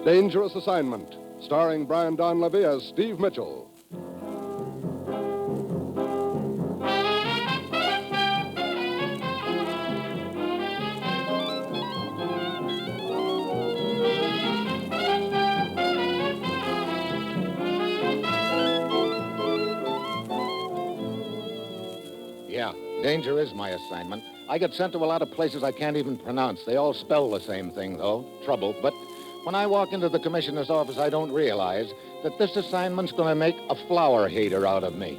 Dangerous Assignment, starring Brian Donlevy as Steve Mitchell. Yeah, danger is my assignment. I get sent to a lot of places I can't even pronounce. They all spell the same thing, though, trouble. But when I walk into the commissioner's office, I don't realize that this assignment's going to make a flower hater out of me.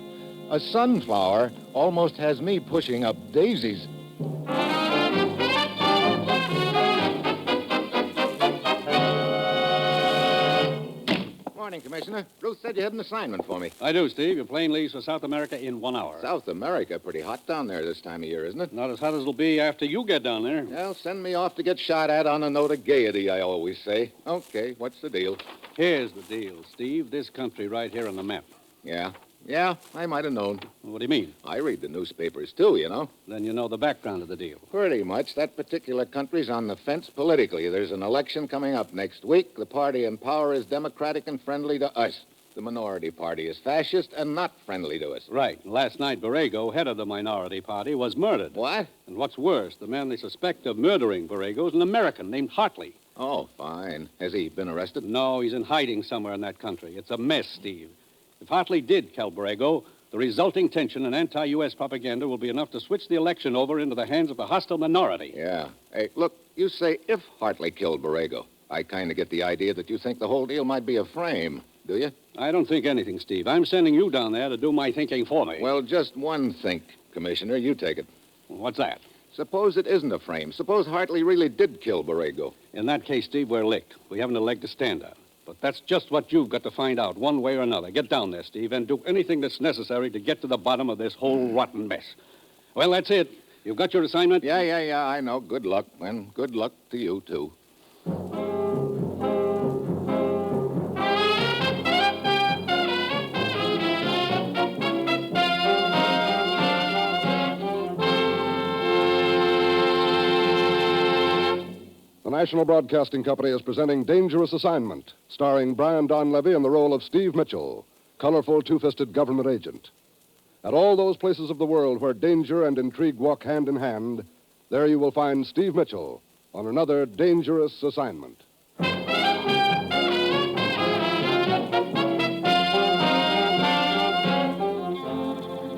A sunflower almost has me pushing up daisies. Morning, Commissioner. Ruth said you had an assignment for me. I do, Steve. Your plane leaves for South America in 1 hour. South America? Pretty hot down there this time of year, isn't it? Not as hot as it'll be after you get down there. Well, send me off to get shot at on a note of gaiety, I always say. Okay, what's the deal? Here's the deal, Steve. This country right here on the map. Yeah, I might have known. What do you mean? I read the newspapers, too, you know. Then you know the background of the deal. Pretty much. That particular country's on the fence politically. There's an election coming up next week. The party in power is Democratic and friendly to us. The minority party is fascist and not friendly to us. Right. Last night, Borrego, head of the minority party, was murdered. What? And what's worse, the man they suspect of murdering Borrego is an American named Hartley. Oh, fine. Has he been arrested? No, he's in hiding somewhere in that country. It's a mess, Steve. If Hartley did kill Borrego, the resulting tension and anti-U.S. propaganda will be enough to switch the election over into the hands of a hostile minority. Yeah. Hey, look, you say if Hartley killed Borrego. I kind of get the idea that you think the whole deal might be a frame, do you? I don't think anything, Steve. I'm sending you down there to do my thinking for me. Well, just one think, Commissioner. You take it. What's that? Suppose it isn't a frame. Suppose Hartley really did kill Borrego. In that case, Steve, we're licked. We haven't a leg to stand on. But that's just what you've got to find out, one way or another. Get down there, Steve, and do anything that's necessary to get to the bottom of this whole rotten mess. Well, that's it. You've got your assignment? Yeah, I know. Good luck, and good luck to you, too. The National Broadcasting Company is presenting Dangerous Assignment, starring Brian Donlevy in the role of Steve Mitchell, colorful two-fisted government agent. At all those places of the world where danger and intrigue walk hand in hand, there you will find Steve Mitchell on another dangerous assignment.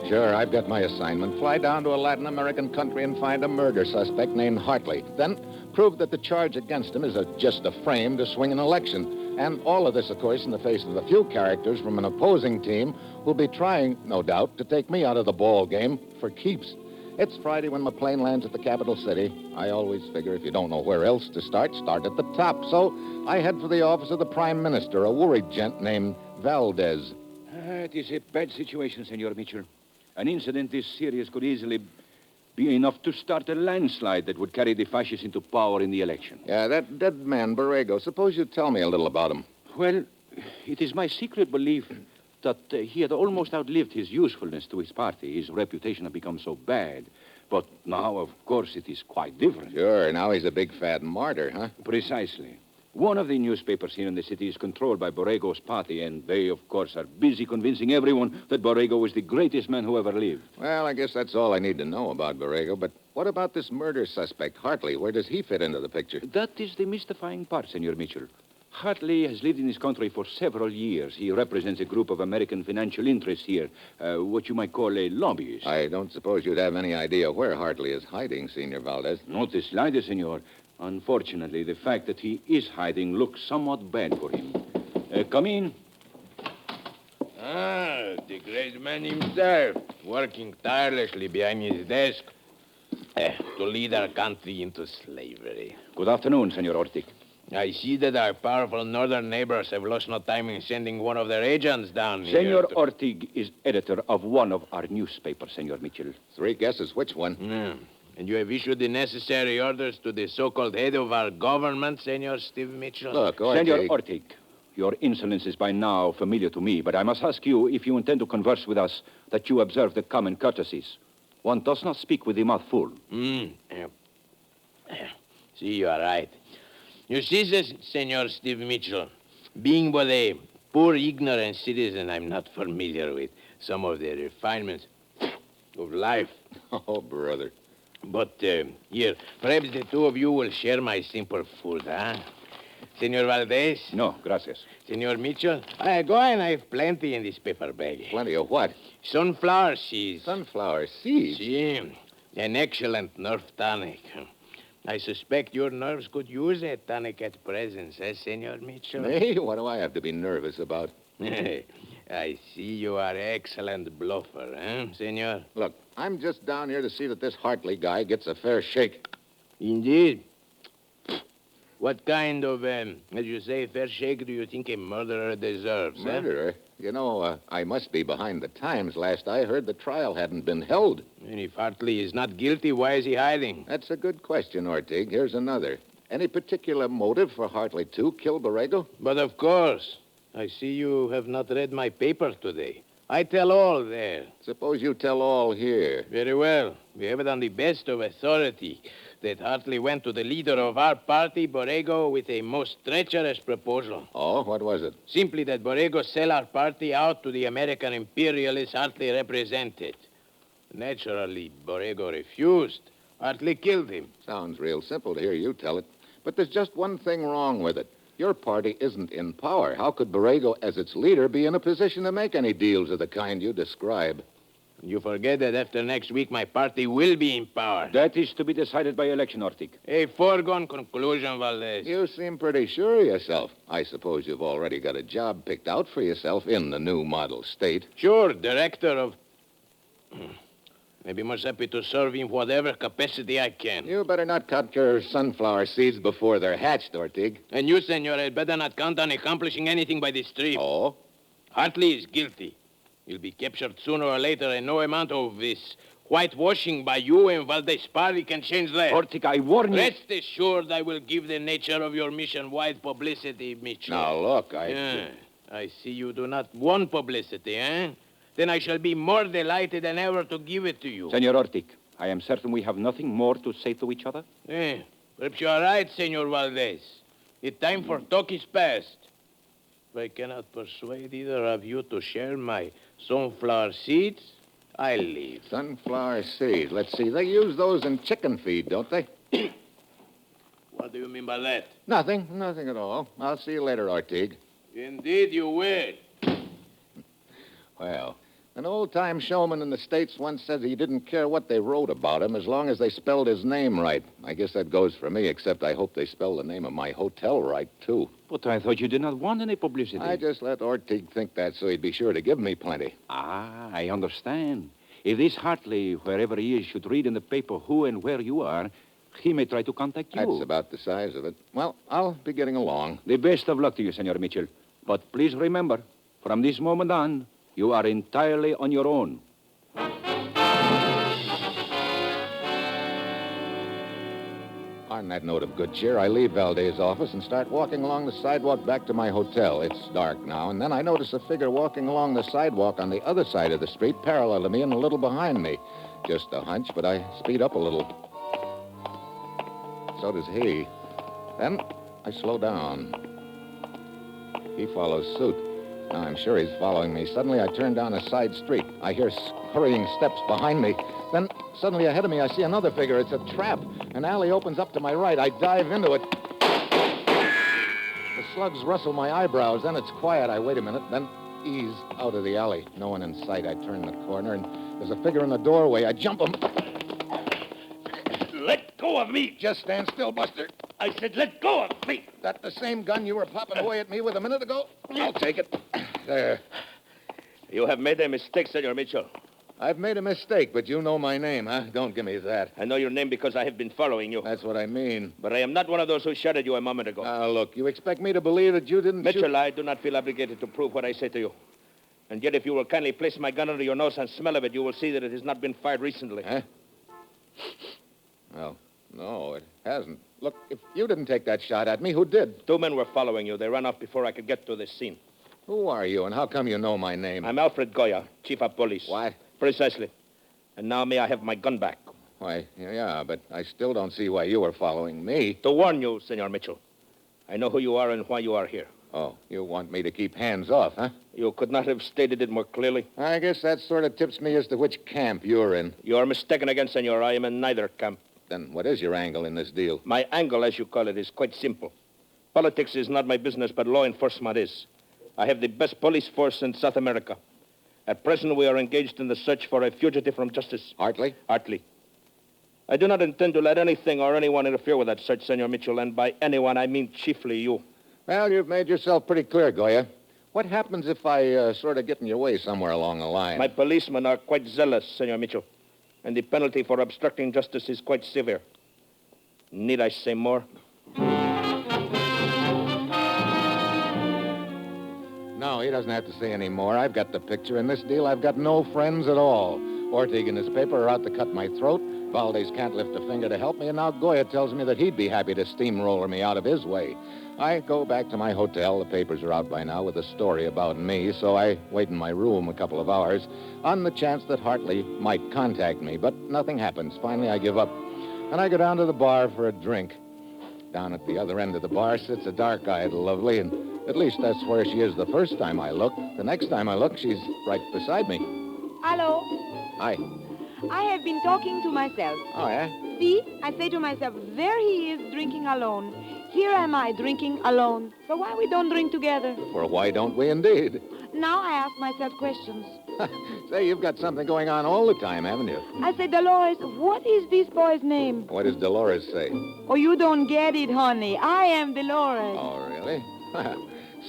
Sure, I've got my assignment. Fly down to a Latin American country and find a murder suspect named Hartley. Then prove that the charge against him is just a frame to swing an election. And all of this, of course, in the face of the few characters from an opposing team who'll be trying, no doubt, to take me out of the ball game for keeps. It's Friday when my plane lands at the capital city. I always figure if you don't know where else to start at the top. So I head for the office of the Prime Minister, a worried gent named Valdez. It is a bad situation, Senor Mitchell. An incident this serious could easily be enough to start a landslide that would carry the fascists into power in the election. Yeah, that dead man, Borrego. Suppose you tell me a little about him. Well, it is my secret belief that he had almost outlived his usefulness to his party. His reputation had become so bad. But now, of course, it is quite different. Sure, now he's a big fat martyr, huh? Precisely. One of the newspapers here in the city is controlled by Borrego's party, and they, of course, are busy convincing everyone that Borrego was the greatest man who ever lived. Well, I guess that's all I need to know about Borrego. But what about this murder suspect, Hartley? Where does he fit into the picture? That is the mystifying part, Senor Mitchell. Hartley has lived in this country for several years. He represents a group of American financial interests here, what you might call a lobbyist. I don't suppose you'd have any idea where Hartley is hiding, Senor Valdez. Not the slightest, Senor. Unfortunately, the fact that he is hiding looks somewhat bad for him. Come in. Ah, the great man himself, working tirelessly behind his desk to lead our country into slavery. Good afternoon, Senor Ortiz. I see that our powerful northern neighbors have lost no time in sending one of their agents down here. Senor Ortiz is editor of one of our newspapers, Senor Mitchell. 3 guesses. Which one? And you have issued the necessary orders to the so-called head of our government, Senor Steve Mitchell? Look, Ortiz. Senor Ortiz, your insolence is by now familiar to me, but I must ask you, if you intend to converse with us, that you observe the common courtesies. One does not speak with the mouth full. See, you are right. You see this, Senor Steve Mitchell? Being but a poor, ignorant citizen, I'm not familiar with some of the refinements of life. Oh, brother. But, here, perhaps the two of you will share my simple food, huh? Senor Valdez? No, gracias. Senor Mitchell? Go on, I have plenty in this paper bag. Plenty of what? Sunflower seeds. Sunflower seeds. See, an excellent nerve tonic. I suspect your nerves could use a tonic at present, eh, Senor Mitchell? Hey, what do I have to be nervous about? I see you are excellent bluffer, eh, Senor? Look, I'm just down here to see that this Hartley guy gets a fair shake. Indeed. What kind of, as you say, fair shake do you think a murderer deserves, eh? Murderer? You know, I must be behind the times. Last I heard, the trial hadn't been held. And if Hartley is not guilty, why is he hiding? That's a good question, Ortig. Here's another. Any particular motive for Hartley to kill Borrego? But of course. I see you have not read my paper today. I tell all there. Suppose you tell all here. Very well. We have it on the best of authority that Hartley went to the leader of our party, Borrego, with a most treacherous proposal. Oh, what was it? Simply that Borrego sell our party out to the American imperialists Hartley represented. Naturally, Borrego refused. Hartley killed him. Sounds real simple to hear you tell it. But there's just one thing wrong with it. Your party isn't in power. How could Borrego, as its leader, be in a position to make any deals of the kind you describe? You forget that after next week, my party will be in power. That is to be decided by election, Ortig. A foregone conclusion, Valdez. You seem pretty sure of yourself. I suppose you've already got a job picked out for yourself in the new model state. Sure, director of... I'd be most happy to serve in whatever capacity I can. You better not cut your sunflower seeds before they're hatched, Ortig. And you, senor, had better not count on accomplishing anything by this trip. Oh? Hartley is guilty. He'll be captured sooner or later, and no amount of this whitewashing by you and Valdez Party can change that. Ortig, I warn you. Rest assured I will give the nature of your mission wide publicity, Mitchell. Now, look, I see you do not want publicity, eh? Then I shall be more delighted than ever to give it to you. Senor Ortig, I am certain we have nothing more to say to each other. Perhaps you are right, Senor Valdez. The time for talk is past. If I cannot persuade either of you to share my sunflower seeds, I'll leave. Sunflower seeds. Let's see. They use those in chicken feed, don't they? What do you mean by that? Nothing at all. I'll see you later, Ortig. Indeed you will. Well, an old-time showman in the States once said he didn't care what they wrote about him as long as they spelled his name right. I guess that goes for me, except I hope they spell the name of my hotel right, too. But I thought you did not want any publicity. I just let Ortig think that so he'd be sure to give me plenty. Ah, I understand. If this Hartley, wherever he is, should read in the paper who and where you are, he may try to contact you. That's about the size of it. Well, I'll be getting along. The best of luck to you, Senor Mitchell. But please remember, from this moment on, you are entirely on your own. On that note of good cheer, I leave Valdez's office and start walking along the sidewalk back to my hotel. It's dark now, and then I notice a figure walking along the sidewalk on the other side of the street, parallel to me and a little behind me. Just a hunch, but I speed up a little. So does he. Then I slow down. He follows suit. Now, I'm sure he's following me. Suddenly, I turn down a side street. I hear hurrying steps behind me. Then, suddenly ahead of me, I see another figure. It's a trap. An alley opens up to my right. I dive into it. The slugs rustle my eyebrows. Then it's quiet. I wait a minute, then ease out of the alley. No one in sight. I turn the corner, and there's a figure in the doorway. I jump him. Let go of me! Just stand still, Buster. I said let go of me! That the same gun you were popping away at me with a minute ago? I'll take it. There. You have made a mistake, Senor Mitchell. I've made a mistake, but you know my name, huh? Don't give me that. I know your name because I have been following you. That's what I mean. But I am not one of those who shot at you a moment ago. Now, look, you expect me to believe that you didn't Mitchell, shoot... I do not feel obligated to prove what I say to you. And yet, if you will kindly place my gun under your nose and smell of it, you will see that it has not been fired recently. Huh? Well, no, it hasn't. Look, if you didn't take that shot at me, who did? 2 men were following you. They ran off before I could get to the scene. Who are you, and how come you know my name? I'm Alfred Goya, chief of police. What? Precisely. And now may I have my gun back? Why, yeah, but I still don't see why you were following me. To warn you, Senor Mitchell. I know who you are and why you are here. Oh, you want me to keep hands off, huh? You could not have stated it more clearly. I guess that sort of tips me as to which camp you're in. You are mistaken again, senor. I am in neither camp. Then what is your angle in this deal? My angle, as you call it, is quite simple. Politics is not my business, but law enforcement is. I have the best police force in South America. At present, we are engaged in the search for a fugitive from justice. Hartley? Hartley. I do not intend to let anything or anyone interfere with that search, Senor Mitchell, and by anyone, I mean chiefly you. Well, you've made yourself pretty clear, Goya. What happens if I sort of get in your way somewhere along the line? My policemen are quite zealous, Senor Mitchell, and the penalty for obstructing justice is quite severe. Need I say more? No, he doesn't have to say any more. I've got the picture. In this deal, I've got no friends at all. Ortig and his paper are out to cut my throat. Valdez can't lift a finger to help me, and now Goya tells me that he'd be happy to steamroller me out of his way. I go back to my hotel. The papers are out by now with a story about me, so I wait in my room a couple of hours on the chance that Hartley might contact me, but nothing happens. Finally, I give up, and I go down to the bar for a drink. Down at the other end of the bar sits a dark-eyed lovely, and at least that's where she is the first time I look. The next time I look, she's right beside me. Hello. Hi. I have been talking to myself. Oh, yeah? See, I say to myself, there he is drinking alone. Here am I drinking alone. So why we don't drink together? Well, why don't we indeed? Now I ask myself questions. Say, you've got something going on all the time, haven't you? I say, Dolores, what is this boy's name? What does Dolores say? Oh, you don't get it, honey. I am Dolores. Oh, really?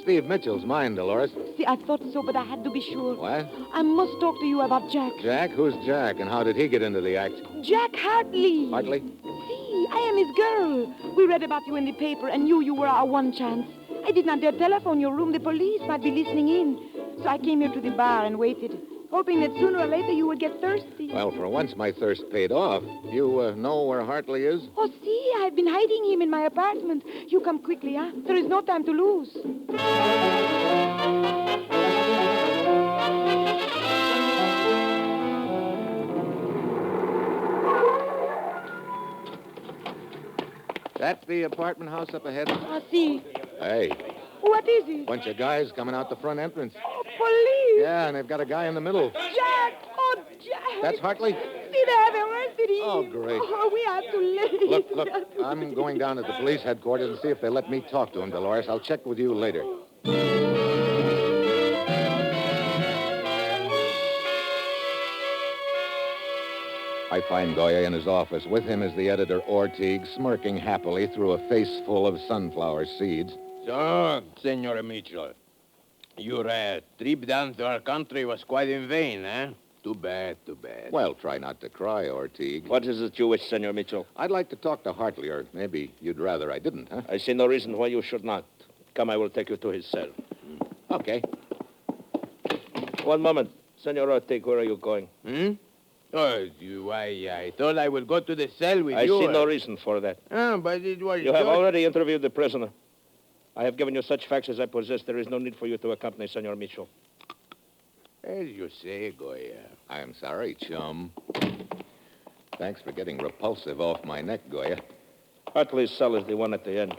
Steve Mitchell's mine, Dolores. See, I thought so, but I had to be sure. What? I must talk to you about Jack. Jack? Who's Jack, and how did he get into the act? Jack Hartley. Hartley? See, I am his girl. We read about you in the paper and knew you were our one chance. I did not dare telephone your room. The police might be listening in. So I came here to the bar and waited, hoping that sooner or later you would get thirsty. Well, for once, my thirst paid off. You know where Hartley is? Oh, see, I've been hiding him in my apartment. You come quickly, huh? There is no time to lose. That's the apartment house up ahead. Ah, see. Hey, What is it? bunch of guys coming out the front entrance. Oh, police! Yeah, and they've got a guy in the middle. Jack! Oh, Jack! That's Hartley? See, they have arrested him. Oh, great. Oh, we have to leave. Look, I'm going down to the police headquarters and see if they let me talk to him, Dolores. I'll check with you later. I find Goya in his office. With him is the editor, Ortig, smirking happily through a face full of sunflower seeds. So, Senor Mitchell, your trip down to our country was quite in vain, eh? Too bad, too bad. Well, try not to cry, Ortig. What is it you wish, Senor Mitchell? I'd like to talk to Hartley, or maybe you'd rather I didn't, huh? I see no reason why you should not. Come, I will take you to his cell. Okay. One moment. Senor Ortega, where are you going? Oh, I thought I would go to the cell with I you. see no reason for that. But it was You have just- already interviewed the prisoner. I have given you such facts as I possess. There is no need for you to accompany Senor Mitchell. As you say, Goya. I'm sorry, chum. Thanks for getting repulsive off my neck, Goya. Hartley's cell is the one at the end.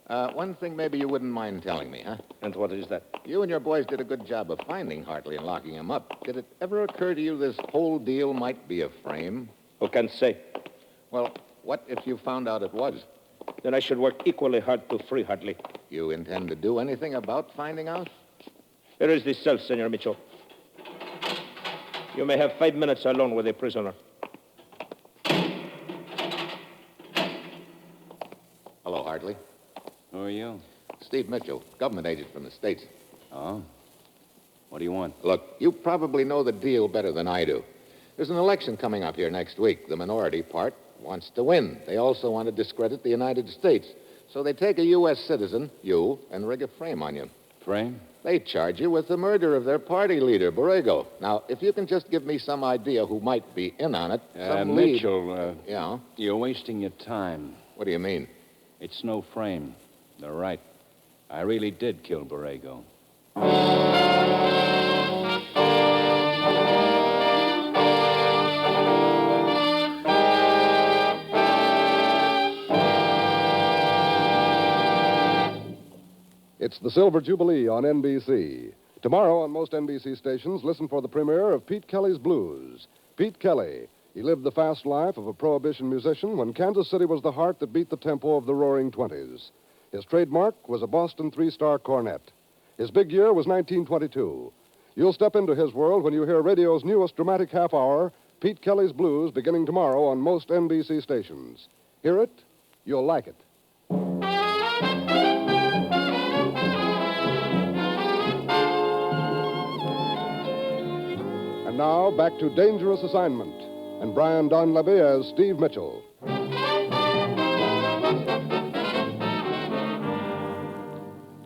One thing maybe you wouldn't mind telling me, huh? And what is that? You and your boys did a good job of finding Hartley and locking him up. Did it ever occur to you this whole deal might be a frame? Who can say? Well, what if you found out it was? Then I should work equally hard to free Hartley. You intend to do anything about finding out? Here is the cell, Senor Mitchell. You may have 5 minutes alone with the prisoner. Hello, Hartley. Who are you? Steve Mitchell, government agent from the States. Oh? What do you want? Look, you probably know the deal better than I do. There's an election coming up here next week. The minority part wants to win. They also want to discredit the United States. So they take a U.S. citizen, you, and rig a frame on you. Frame? They charge you with the murder of their party leader, Borrego. Now, if you can just give me some idea who might be in on it, some lead... Mitchell, Yeah? you're wasting your time. What do you mean? It's no frame. They're right. I really did kill Borrego. It's the Silver Jubilee on NBC. Tomorrow on most NBC stations, listen for the premiere of Pete Kelly's Blues. Pete Kelly. He lived the fast life of a Prohibition musician when Kansas City was the heart that beat the tempo of the Roaring Twenties. His trademark was a Boston three-star cornet. His big year was 1922. You'll step into his world when you hear radio's newest dramatic half-hour, Pete Kelly's Blues, beginning tomorrow on most NBC stations. Hear it, you'll like it. And now, back to Dangerous Assignment, and Brian Donlevy as Steve Mitchell.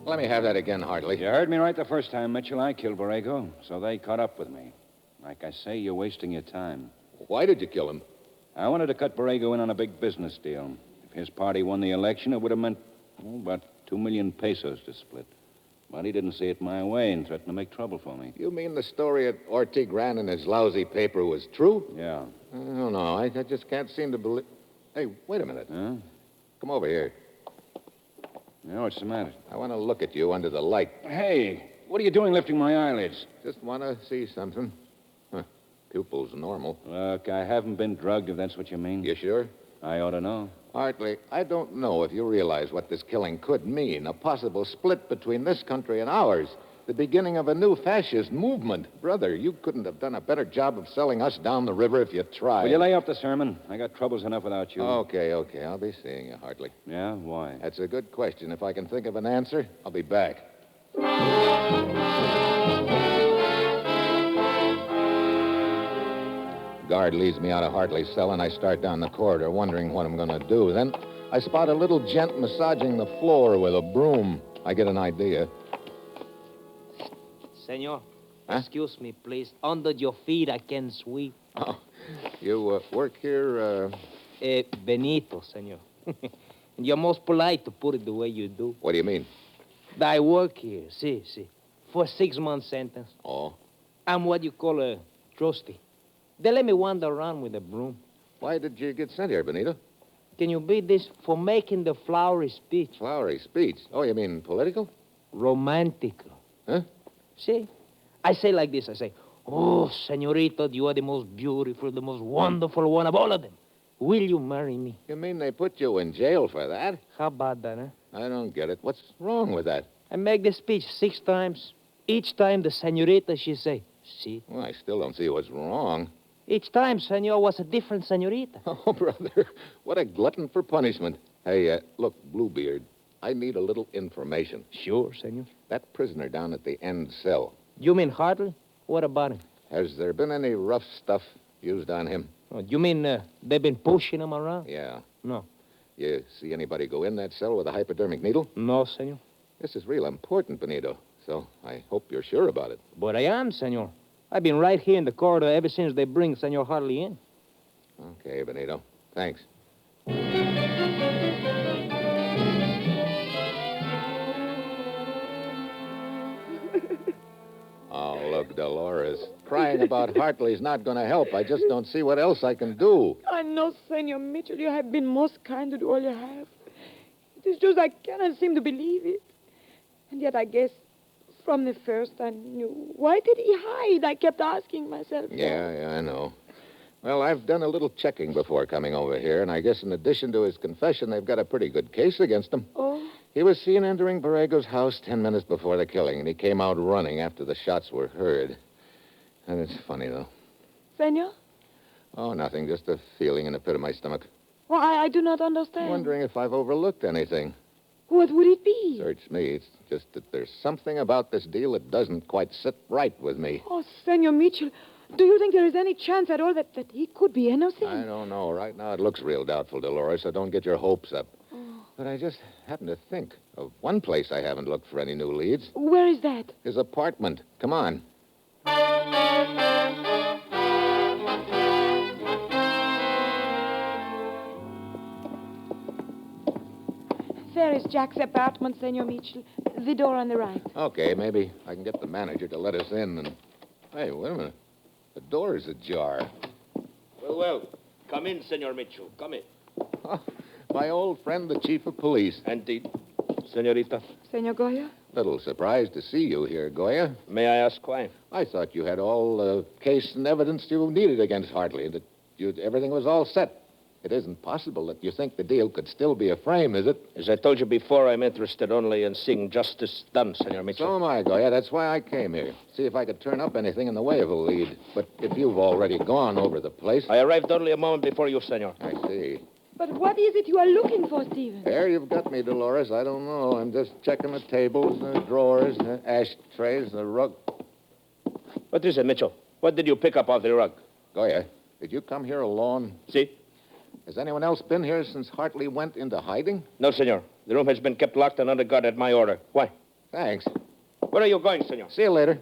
Let me have that again, Hartley. You heard me right the first time, Mitchell. I killed Borrego, so they caught up with me. Like I say, you're wasting your time. Why did you kill him? I wanted to cut Borrego in on a big business deal. If his party won the election, it would have meant about 2 million pesos to split. But he didn't see it my way and threatened to make trouble for me. You mean the story that Ortiz ran in his lousy paper was true? Yeah. I don't know. I just can't seem to believe... Hey, wait a minute. Huh? Come over here. Yeah, what's the matter? I want to look at you under the light. Hey, what are you doing lifting my eyelids? Just want to see something. Huh. Pupils normal. Look, I haven't been drugged, if that's what you mean. You sure? I ought to know. Hartley, I don't know if you realize what this killing could mean. A possible split between this country and ours. The beginning of a new fascist movement. Brother, you couldn't have done a better job of selling us down the river if you tried. Will you lay off the sermon? I got troubles enough without you. Okay. I'll be seeing you, Hartley. Yeah? Why? That's a good question. If I can think of an answer, I'll be back. Guard leads me out of Hartley's cell, and I start down the corridor, wondering what I'm going to do. Then I spot a little gent massaging the floor with a broom. I get an idea. Senor, Huh? excuse me, please. Under your feet, I can sweep. Oh, you work here, Benito, senor. And you're most polite to put it the way you do. What do you mean? I work here, see, for a 6-month sentence. Oh, I'm what you call a trustee. They let me wander around with a broom. why did you get sent here, Benito? Can you beat this? For making the flowery speech. Flowery speech. Oh, you mean political? Romantical. Huh? See? I say like this, I say, oh, senorita, you are the most beautiful, the most wonderful one of all of them. Will you marry me? You mean they put you in jail for that? How about that, huh? I don't get it. What's wrong with that? I make the speech 6 times. Each time the senorita, she say, see? Well, I still don't see what's wrong. Each time, senor, was a different senorita. Oh, brother, what a glutton for punishment. Hey, look, Bluebeard, I need a little information. Sure, senor. That prisoner down at the end cell, You mean Hartley? What about him? has there been any rough stuff used on him? Oh, you mean they've been pushing him around? Yeah. No. You see anybody go in that cell with a hypodermic needle? No, senor. This is real important, Benito, so I hope you're sure about it. But I am, senor. I've been right here in the corridor ever since they bring Senor Hartley in. Okay, Benito. Thanks. Oh, look, Dolores. Crying about Hartley's not going to help. I just don't see what else I can do. I know, Senor Mitchell, you have been most kind to do all you have. It is just I cannot seem to believe it. And yet I guess from the first I knew. Why did he hide? I kept asking myself. Yeah, I know. Well, I've done a little checking before coming over here, and I guess in addition to his confession, they've got a pretty good case against him. Oh, He was seen entering Borrego's house 10 minutes before the killing, and he came out running after the shots were heard. And it's funny, though. Senor? Oh, nothing. Just a feeling in the pit of my stomach. Well, I do not understand. Wondering if I've overlooked anything. What would it be? Search me. It's just that there's something about this deal that doesn't quite sit right with me. Oh, Senor Mitchell, do you think there is any chance at all that he could be innocent? I don't know. Right now it looks real doubtful, Dolores, so don't get your hopes up. But I just happen to think of one place I haven't looked for any new leads. Where is that? His apartment. Come on. There is Jack's apartment, Senor Mitchell. The door on the right. Okay, maybe I can get the manager to let us in and... Hey, wait a minute. The door is ajar. Well. Come in, Senor Mitchell. Come in. My old friend, the chief of police. And the senorita. Senor Goya? Little surprised to see you here, Goya. May I ask why? I thought you had all the case and evidence you needed against Hartley, that everything was all set. It isn't possible that you think the deal could still be a frame, is it? As I told you before, I'm interested only in seeing justice done, Senor Mitchell. So am I, Goya. That's why I came here. See if I could turn up anything in the way of a lead. But if you've already gone over the place... I arrived only a moment before you, Senor. I see. But what is it you are looking for, Stephen? There you've got me, Dolores. I don't know. I'm just checking the tables, the drawers, the ashtrays, the rug. What is it, Mitchell? What did you pick up off the rug? Goya, did you come here alone? See? Has anyone else been here since Hartley went into hiding? No, Senor. The room has been kept locked and under guard at my order. Why? Thanks. Where are you going, Senor? See you later.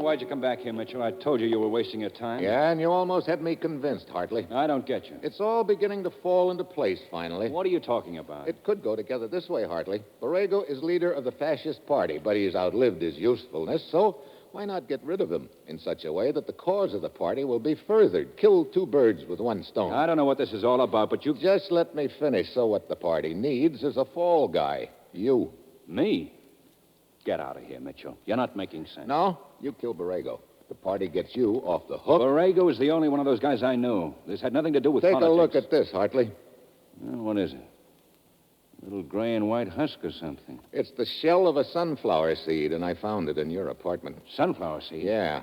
Why'd you come back here, Mitchell? I told you you were wasting your time. Yeah, and you almost had me convinced, Hartley. I don't get you. It's all beginning to fall into place, finally. What are you talking about? It could go together this way, Hartley. Borrego is leader of the fascist party, but he's outlived his usefulness, so why not get rid of him in such a way that the cause of the party will be furthered? Kill two birds with one stone. I don't know what this is all about, but you... Just let me finish. So what the party needs is a fall guy. You. Me? Get out of here, Mitchell. You're not making sense. No? You kill Borrego. The party gets you off the hook. Borrego is the only one of those guys I knew. This had nothing to do with Take politics. a look at this, Hartley. Well, what is it? A little gray and white husk or something. It's the shell of a sunflower seed, and I found it in your apartment. Sunflower seed? Yeah.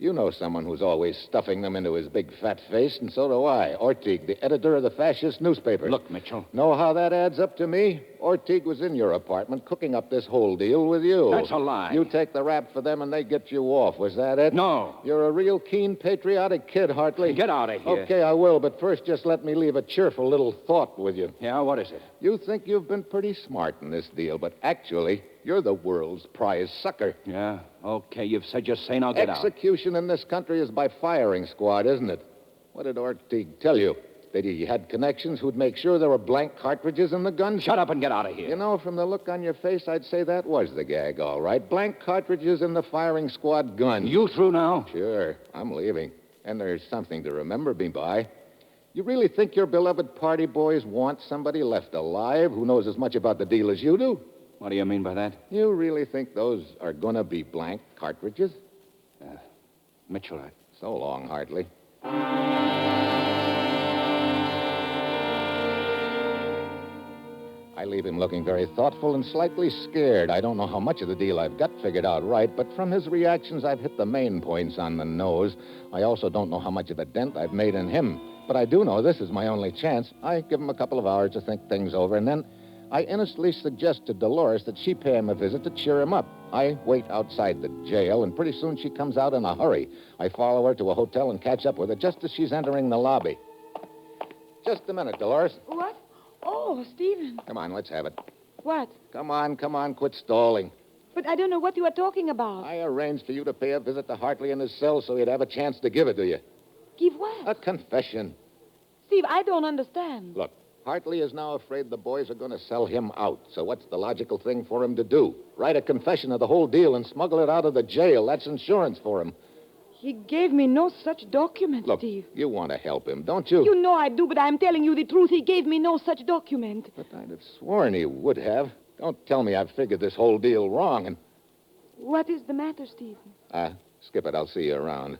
You know someone who's always stuffing them into his big fat face, and so do I. Ortiz, the editor of the fascist newspaper. Look, Mitchell. Know how that adds up to me? Ortiz was in your apartment cooking up this whole deal with you. That's a lie. You take the rap for them and they get you off. Was that it? No. You're a real keen, patriotic kid, Hartley. Get out of here. Okay, I will, but first just let me leave a cheerful little thought with you. Yeah, what is it? You think you've been pretty smart in this deal, but actually, you're the world's prize sucker. Yeah, okay, you've said your say, now get out. Execution in this country is by firing squad, isn't it? What did Ortiz tell you? That he had connections who'd make sure there were blank cartridges in the gun? Shut up and get out of here. You know, from the look on your face, I'd say that was the gag, all right. Blank cartridges in the firing squad gun. You through now? Sure, I'm leaving. And there's something to remember me by. You really think your beloved party boys want somebody left alive who knows as much about the deal as you do? What do you mean by that? You really think those are going to be blank cartridges? Mitchell, So long, Hartley. I leave him looking very thoughtful and slightly scared. I don't know how much of the deal I've got figured out right, but from his reactions, I've hit the main points on the nose. I also don't know how much of a dent I've made in him. But I do know this is my only chance. I give him a couple of hours to think things over, and then I innocently suggest to Dolores that she pay him a visit to cheer him up. I wait outside the jail, and pretty soon she comes out in a hurry. I follow her to a hotel and catch up with her just as she's entering the lobby. Just a minute, Dolores. What? Oh, Stephen. Come on, let's have it. What? Come on, quit stalling. But I don't know what you are talking about. I arranged for you to pay a visit to Hartley in his cell so he'd have a chance to give it to you. Give what? A confession. Steve, I don't understand. Look, Hartley is now afraid the boys are going to sell him out. So what's the logical thing for him to do? Write a confession of the whole deal and smuggle it out of the jail. That's insurance for him. He gave me no such document, Look, Steve. you want to help him, don't you? You know I do, but I'm telling you the truth. He gave me no such document. But I'd have sworn he would have. Don't tell me I've figured this whole deal wrong and... What is the matter, Stephen? Skip it. I'll see you around.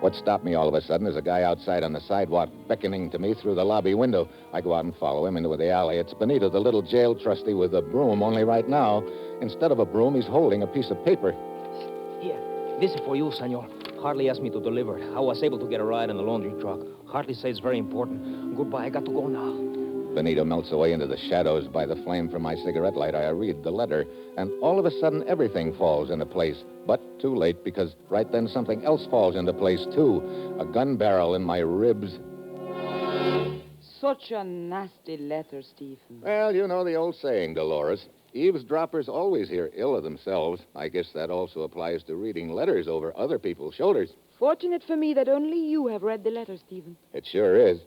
What stopped me all of a sudden is a guy outside on the sidewalk beckoning to me through the lobby window. I go out and follow him into the alley. It's Benito, the little jail trustee with a broom, only right now, instead of a broom, he's holding a piece of paper. Here, this is for you, senor. Hartley asked me to deliver it. I was able to get a ride in the laundry truck. Hartley says it's very important. Goodbye, I got to go now. Benito melts away into the shadows by the flame from my cigarette lighter. I read the letter, and all of a sudden everything falls into place. But too late, because right then something else falls into place, too. A gun barrel in my ribs. Such a nasty letter, Stephen. Well, you know the old saying, Dolores. Eavesdroppers always hear ill of themselves. I guess that also applies to reading letters over other people's shoulders. Fortunate for me that only you have read the letter, Stephen. It sure is.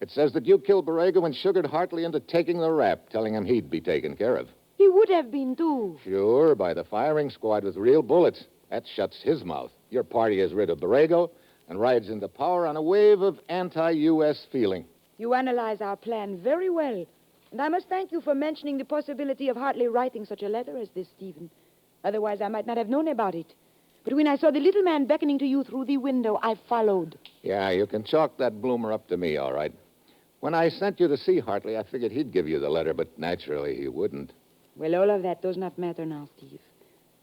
It says that you killed Borrego and sugared Hartley into taking the rap, telling him he'd be taken care of. He would have been, too. Sure, by the firing squad with real bullets. That shuts his mouth. Your party is rid of Borrego and rides into power on a wave of anti-U.S. feeling. You analyze our plan very well. And I must thank you for mentioning the possibility of Hartley writing such a letter as this, Stephen. Otherwise, I might not have known about it. But when I saw the little man beckoning to you through the window, I followed. Yeah, you can chalk that bloomer up to me, all right. When I sent you to see Hartley, I figured he'd give you the letter, but naturally he wouldn't. Well, all of that does not matter now, Steve.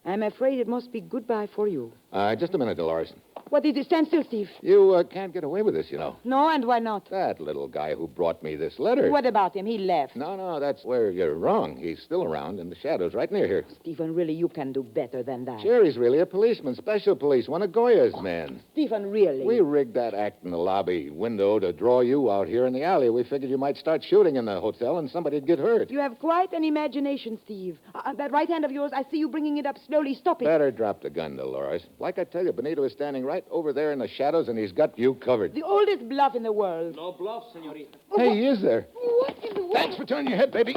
I'm afraid it must be goodbye for you. Just a minute, Dolores. What is it? Stand still, Steve. You can't get away with this, you know. No, and why not? That little guy who brought me this letter. What about him? He left. No, that's where you're wrong. He's still around in the shadows right near here. Stephen, really, you can do better than that. Sure, he's really a policeman, special police, one of Goya's men. Stephen, really? We rigged that act in the lobby window to draw you out here in the alley. We figured you might start shooting in the hotel and somebody'd get hurt. You have quite an imagination, Steve. That right hand of yours, I see you bringing it up slowly. Stop it. Better drop the gun, Dolores. Like I tell you, Benito is standing right over there in the shadows, and he's got you covered. The oldest bluff in the world. No bluff, senorita. Hey, he is there. What in the world? Thanks for turning your head, baby.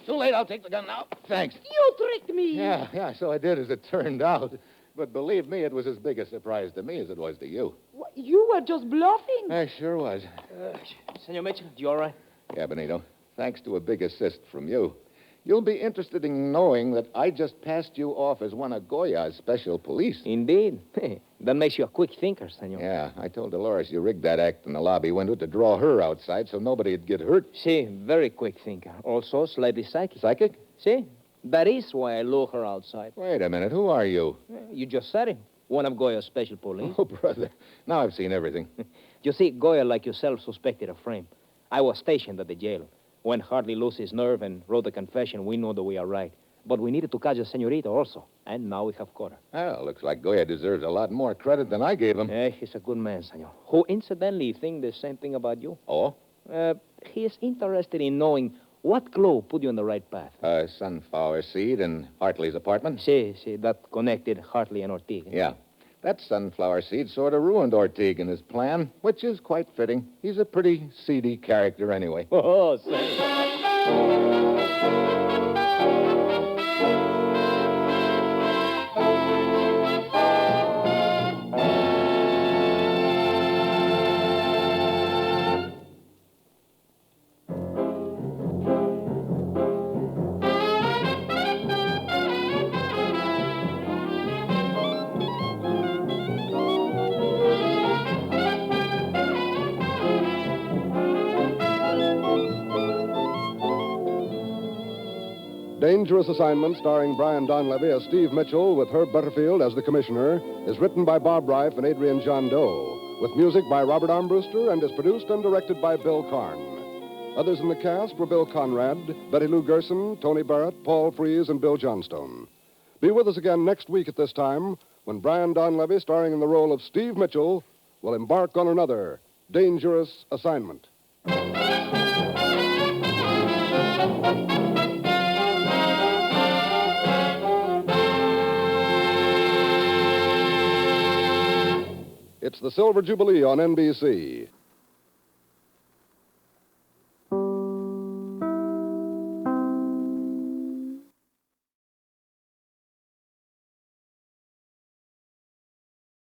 Too late. I'll take the gun now. Thanks. You tricked me. Yeah, so I did, as it turned out. But believe me, it was as big a surprise to me as it was to you. What, you were just bluffing. I sure was. Senor Mitchell, you all right? Yeah, Benito. Thanks to a big assist from you. You'll be interested in knowing that I just passed you off as one of Goya's special police. Indeed. That makes you a quick thinker, senor. Yeah, I told Dolores you rigged that act in the lobby window to draw her outside so nobody'd get hurt. See, very quick thinker. Also slightly psychic. Psychic? See, that is why I lure her outside. Wait a minute. Who are you? You just said it. One of Goya's special police. Oh, brother. Now I've seen everything. You see, Goya, like yourself, suspected a frame. I was stationed at the jail. When Hartley lost his nerve and wrote the confession, we know that we are right. But we needed to catch the senorita also. And now we have caught her. Well, looks like Goya deserves a lot more credit than I gave him. He's a good man, senor. Who incidentally think the same thing about you. Oh? He is interested in knowing what clue put you on the right path. Sunflower seed in Hartley's apartment? See, that connected Hartley and Ortiga. Yeah. That sunflower seed sort of ruined Ortiga and his plan, which is quite fitting. He's a pretty seedy character anyway. Oh, senor. Dangerous Assignment, starring Brian Donlevy as Steve Mitchell with Herb Butterfield as the commissioner, is written by Bob Reif and Adrian John Doe, with music by Robert Armbruster, and is produced and directed by Bill Karn. Others in the cast were Bill Conrad, Betty Lou Gerson, Tony Barrett, Paul Frees, and Bill Johnstone. Be with us again next week at this time when Brian Donlevy, starring in the role of Steve Mitchell, will embark on another dangerous assignment. It's the Silver Jubilee on NBC.